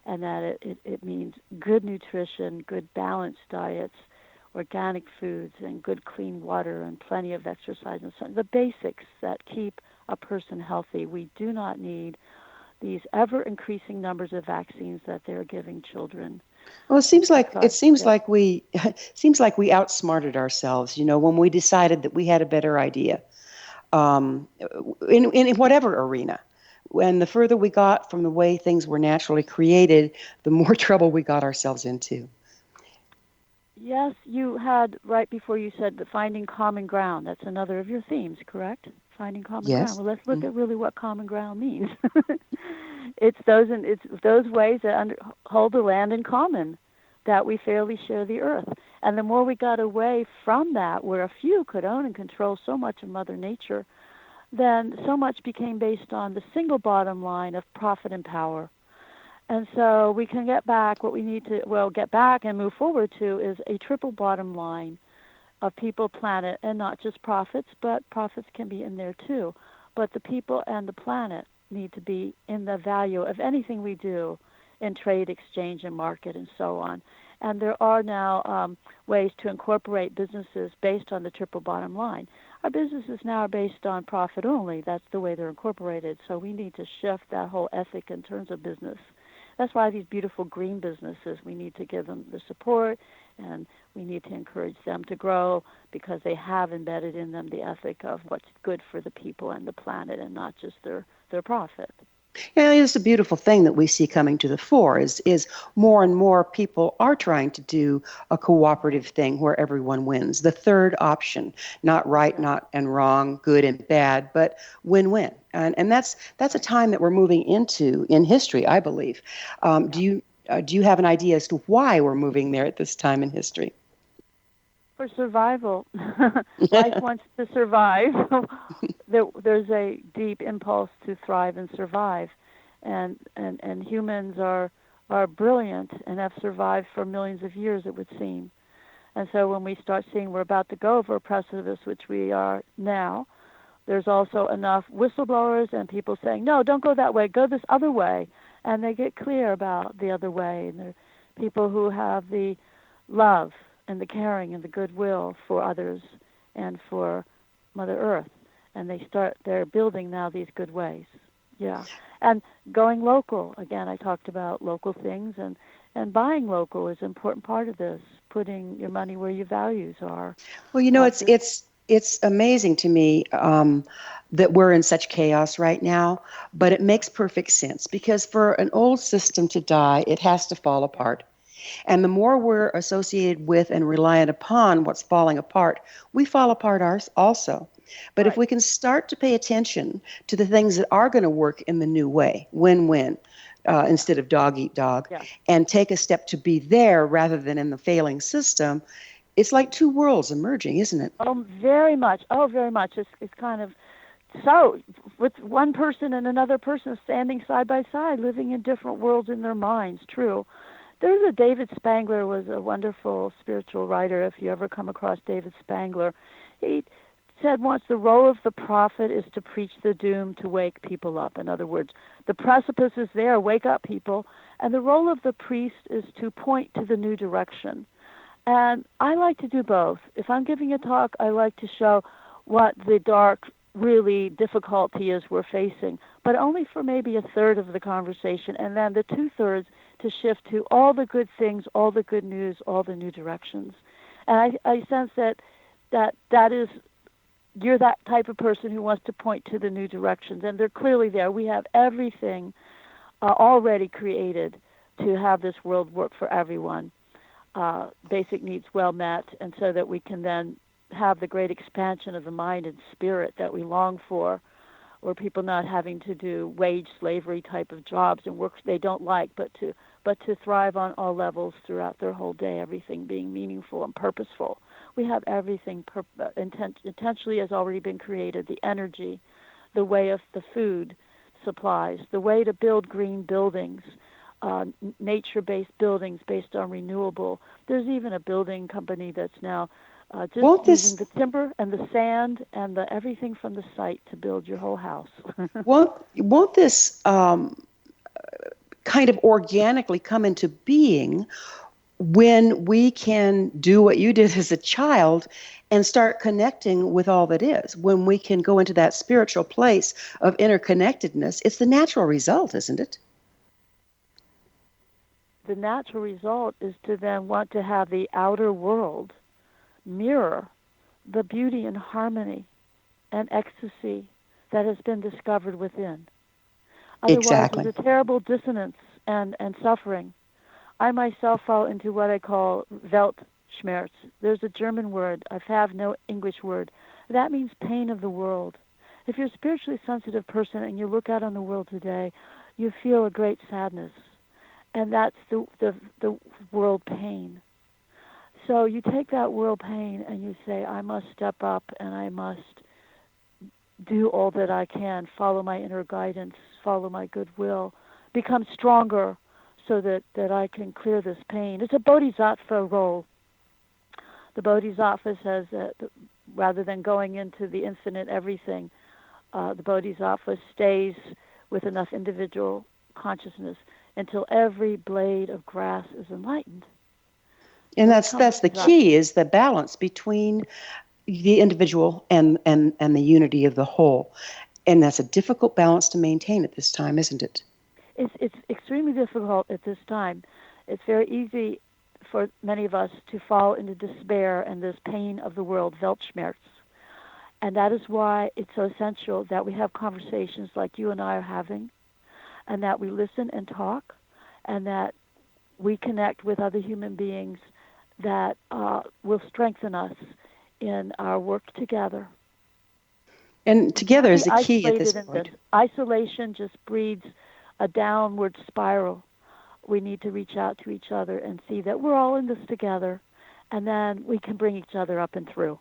and that it means good nutrition, good balanced diets, organic foods and good clean water and plenty of exercise and so on, the basics that keep a person healthy. We do not need these ever-increasing numbers of vaccines that they're giving children. Well, it seems like we outsmarted ourselves. When we decided that we had a better idea, in whatever arena. And the further we got from the way things were naturally created, the more trouble we got ourselves into. Yes, you had, right before you said the finding common ground. That's another of your themes, correct? Finding common ground. Well, let's look at really what common ground means. It's those ways that hold the land in common, that we fairly share the earth. And the more we got away from that, where a few could own and control so much of Mother Nature, then so much became based on the single bottom line of profit and power. And so we can get back, what we need to, get back and move forward to is a triple bottom line of people, planet, and not just profits, but profits can be in there too. But the people and the planet need to be in the value of anything we do in trade, exchange, and market, and so on. And there are now ways to incorporate businesses based on the triple bottom line. Our businesses now are based on profit only. That's the way they're incorporated. So we need to shift that whole ethic in terms of business. That's why these beautiful green businesses, we need to give them the support, and we need to encourage them to grow, because they have embedded in them the ethic of what's good for the people and the planet, and not just their profit. Yeah, it's a beautiful thing that we see coming to the fore is more and more people are trying to do a cooperative thing where everyone wins. The third option, not right, not and wrong, good and bad, but win-win. And that's a time that we're moving into in history, I believe. Do you have an idea as to why we're moving there at this time in history? For survival. Life wants to survive. There's a deep impulse to thrive and survive. And humans are brilliant and have survived for millions of years, it would seem. And so when we start seeing we're about to go over a precipice, which we are now, there's also enough whistleblowers and people saying, no, don't go that way, go this other way. And they get clear about the other way. And there are people who have the love and the caring and the goodwill for others and for Mother Earth. And they're building now these good ways. Yeah. And going local, again, I talked about local things, and buying local is an important part of this, putting your money where your values are. Well, it's amazing to me that we're in such chaos right now, but it makes perfect sense, because for an old system to die, it has to fall apart. And the more we're associated with and reliant upon what's falling apart, we fall apart also. But if we can start to pay attention to the things that are going to work in the new way, win-win, instead of dog-eat-dog, and take a step to be there rather than in the failing system, it's like two worlds emerging, isn't it? Oh, very much. Oh, very much. It's kind of so, with one person and another person standing side by side, living in different worlds in their minds, true. There's a David Spangler was a wonderful spiritual writer. If you ever come across David Spangler, he said once, the role of the prophet is to preach the doom, to wake people up. In other words, the precipice is there, wake up people. And the role of the priest is to point to the new direction. And I like to do both. If I'm giving a talk, I like to show what the dark, really difficulty is we're facing, but only for maybe a third of the conversation, and then the 2/3 to shift to all the good things, all the good news, all the new directions. And I sense that is, you're that type of person who wants to point to the new directions, and they're clearly there. We have everything already created to have this world work for everyone, basic needs well met, and so that we can then have the great expansion of the mind and spirit that we long for, where people not having to do wage slavery type of jobs and work they don't like, but to thrive on all levels throughout their whole day, everything being meaningful and purposeful. We have everything intentionally has already been created, the energy, the way of the food supplies, the way to build green buildings, nature-based buildings based on renewable. There's even a building company that's now using the timber and the sand and everything from the site to build your whole house. won't this kind of organically come into being when we can do what you did as a child and start connecting with all that is, when we can go into that spiritual place of interconnectedness, it's the natural result, isn't it? The natural result is to then want to have the outer world mirror the beauty and harmony and ecstasy that has been discovered within. Otherwise, Exactly. there's a terrible dissonance and suffering. I myself fall into what I call Weltschmerz. There's a German word. I have no English word. That means pain of the world. If you're a spiritually sensitive person and you look out on the world today, you feel a great sadness. And that's the world pain. So you take that world pain and you say, I must step up and I must do all that I can, follow my inner guidance, follow my goodwill, become stronger so that I can clear this pain. It's a bodhisattva role. The bodhisattva says that rather than going into the infinite everything, the bodhisattva stays with enough individual consciousness until every blade of grass is enlightened. And that's the key, is the balance between the individual and the unity of the whole. And that's a difficult balance to maintain at this time, isn't it? It's extremely difficult at this time. It's very easy for many of us to fall into despair and this pain of the world, Weltschmerz. And that is why it's so essential that we have conversations like you and I are having, and that we listen and talk, and that we connect with other human beings that will strengthen us in our work together. And together is the key at this point. Isolation just breeds a downward spiral. We need to reach out to each other and see that we're all in this together, and then we can bring each other up and through.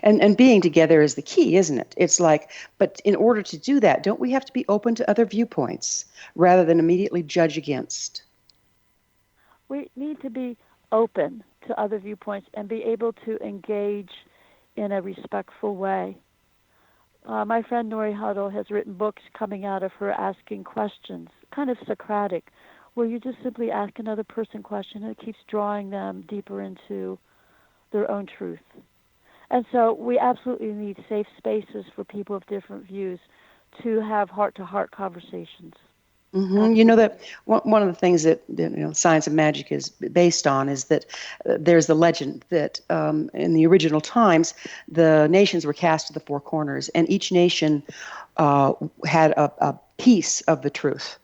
And being together is the key, isn't it? It's like, but in order to do that, don't we have to be open to other viewpoints rather than immediately judge against? We need to be open to other viewpoints and be able to engage in a respectful way. My friend Nori Huddle has written books coming out of her asking questions, kind of Socratic, where you just simply ask another person a question and it keeps drawing them deeper into their own truth. And so we absolutely need safe spaces for people of different views to have heart-to-heart conversations. Mm-hmm. You know that one of the things that Science of Magic is based on is that there's the legend that in the original times the nations were cast to the four corners, and each nation had a piece of the truth,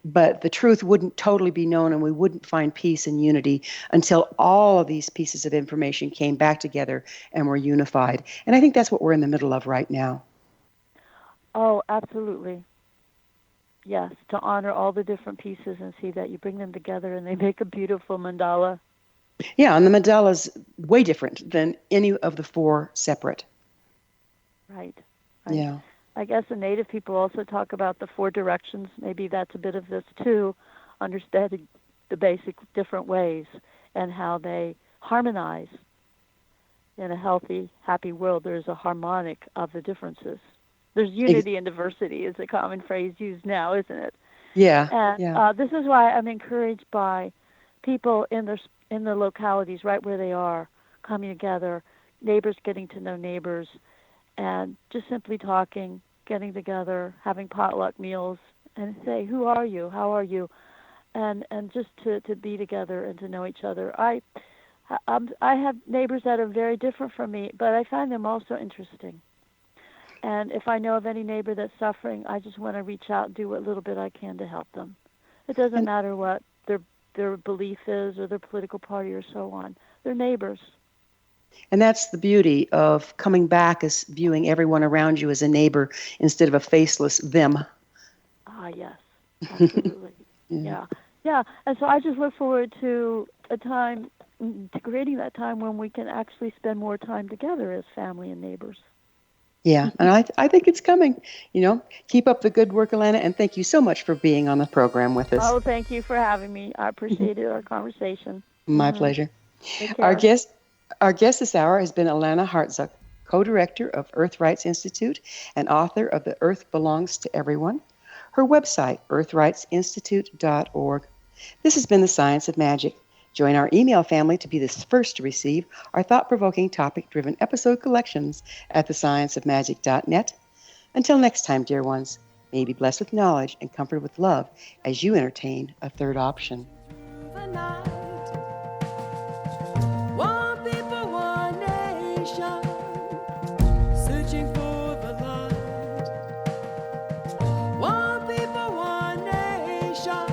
but the truth wouldn't totally be known, and we wouldn't find peace and unity until all of these pieces of information came back together and were unified. And I think that's what we're in the middle of right now. Oh, absolutely. Yes, to honor all the different pieces and see that you bring them together and they make a beautiful mandala. Yeah, and the mandala's way different than any of the four separate. Right. Yeah. I guess the Native people also talk about the four directions. Maybe that's a bit of this too, understanding the basic different ways and how they harmonize. In a healthy, happy world, there's a harmonic of the differences. There's unity and diversity is a common phrase used now, isn't it? Yeah. And this is why I'm encouraged by people in the localities right where they are, coming together, neighbors getting to know neighbors, and just simply talking, getting together, having potluck meals, and say, who are you? How are you? And just to be together and to know each other. I have neighbors that are very different from me, but I find them also interesting. And if I know of any neighbor that's suffering, I just want to reach out and do what little bit I can to help them. It doesn't matter what their belief is or their political party or so on. They're neighbors. And that's the beauty of coming back as viewing everyone around you as a neighbor instead of a faceless them. Ah, yes, absolutely. Yeah. And so I just look forward to creating that time when we can actually spend more time together as family and neighbors. Yeah, and I think it's coming. Keep up the good work, Alanna, and thank you so much for being on the program with us. Oh, thank you for having me. I appreciated our conversation. My pleasure. Take care. Our guest this hour has been Alanna Hartzok, co-director of Earth Rights Institute and author of The Earth Belongs to Everyone. Her website, earthrightsinstitute.org. This has been The Science of Magic. Join our email family to be the first to receive our thought-provoking, topic-driven episode collections at thescienceofmagic.net. Until next time, dear ones, may you be blessed with knowledge and comforted with love as you entertain a third option. One people, one nation, searching for the light. One people, one nation.